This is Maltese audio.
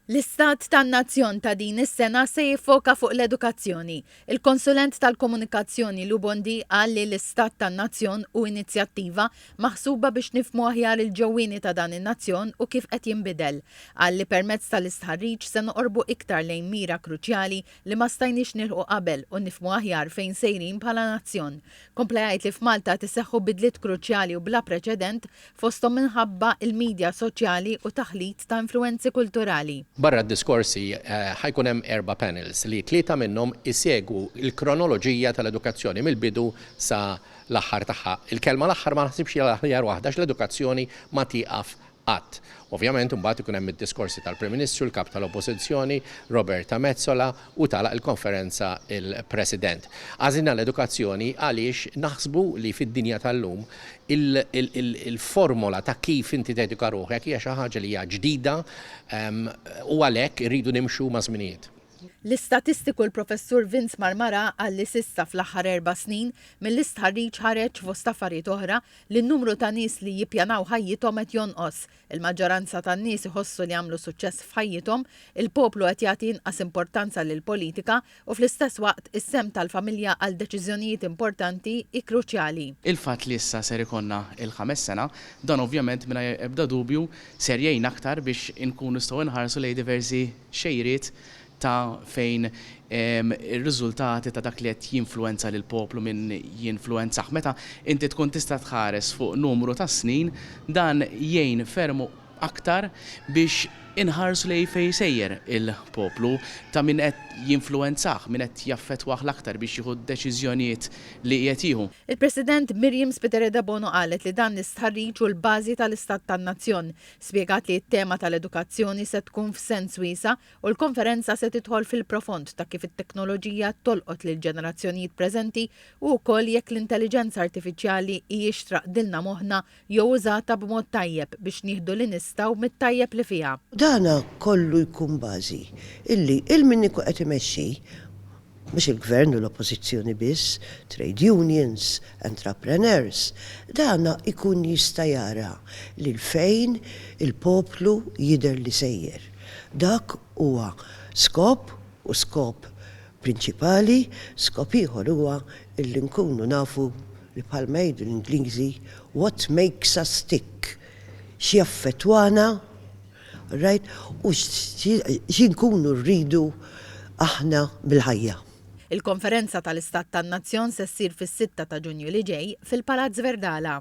L-Istat tan-Nazzjon ta' din is-sena se jiffoka fuq l-edukazzjoni. Il-konsulent tal-komunikazzjoni Lu Bondi qal li l-Istat tan-Nazzjon u inizjattiva maħsuba biex nifhmu aħjar il-ġewwieni ta' dan in-nazzjon u kif qed jinbidel. Qal li permezz tal-istħarriġ se noqorbu iktar lejn mira kruċjali li ma stajniex nilħu qabel u nifhmu aħjar fejn sejrin bħala nazzjon. Kompla jgħid li f'Malta tiseħħu bidliet kruċjali u bla preċedent fosthom minħabba il-midja soċjali u taħlit ta' influenzi kulturali. Barra d-diskorsi ħajkun hemm 4 panels li 3 minnhom isegwu il-kronoloġija tal-edukazzjoni mill-bidu sa l-aħħar tagħha. Il-kelma l-aħħar ma naħsibx l-aħjar waħda l-edukazzjoni ma tieqaf qatt. Ovvjament imbagħad ikun hemm id-diskorsi tal-Prim Ministru, l-Kap tal-Oppożizzjoni, Roberta Mezzola u tagħlaq il-konferenza il-President. Għażilna l-edukazzjoni għaliex naħsbu li fid-dinja tal-lum il-formola ta' kif inti teduka ruħek hija xi ħaġa li hija ġdida u għalhekk irridu nimxu ma' żminijiet. L-istatistiku l-professur Vince Marmara għalli sissa fl-aħħar 4 snin mill-istħarriġ ħareġ fost affarijiet oħra li n-numru ta' nies li jippjanaw ħajjithom qed jonqos. Il-maġġoranza tan-nies iħossu li għamlu suċċess f'ħajjithom, il-poplu qed jagħti inqas importanza lil politika u fl-istess waqt is-sem tal-familja għal deċiżjonijiet importanti i kruċjali. Il-fatt li issa ser ikonna il-5 sena, dan ovvjament mingħajr ebda dubju ser jgħin aktar biex inkunu nistgħu nħarsu lejn diversi xejriet ta' fejn ir-riżultati ta' dak li qed jinfluwenza lil poplu minn jinfluwenzaħ. Meta inti tkun tista' tħares fuq numru ta' snin, dan jgħin fermu aktar biex inħarsu lejn fejn sejjer il-poplu ta' min qed jinfluwenzaħ, min qed jaffettwah l-aktar biex jieħu deċiżjonijiet li qed jieħu. Il-President Miriam Spitereda Bono qalet li dan l-istħarriġ u l-bażi tal-Istat tan-Nazzjon. Spjegat li t-tema tal-edukazzjoni se tkun f'sens wiesa u l-konferenza se tidħol fil-profond ta' kif it-teknoloġija tolqot lil ġenerazzjonijiet preżenti u wkoll jekk l-intelligenza artifiċjali hijiex traqdilna moħħna jew użata b'mod tajjeb biex nieħdu li nistgħu mit-tajjeb li fiha. Dana kollu jkun bażi illi il-minniku qed imexxi mhux il-gvern u l-oppożizzjoni biss, trade unions, entrepreneurs, dana ikun jista' jara lil fejn il-poplu jidher li sejjer. Dak huwa skop u skop prinċipali, skop ieħor huwa illi nkunu nafu li bħalma jgħidu l-Ingliżi what makes us tick, x'jaffettwana, right? U x'inkunu rridu aħna bil-ħajja. Il-konferenza tal-Istat tan-Nazzjon se ssir fis-6 ta' Ġunju li ġej fil-Palazz Verdala.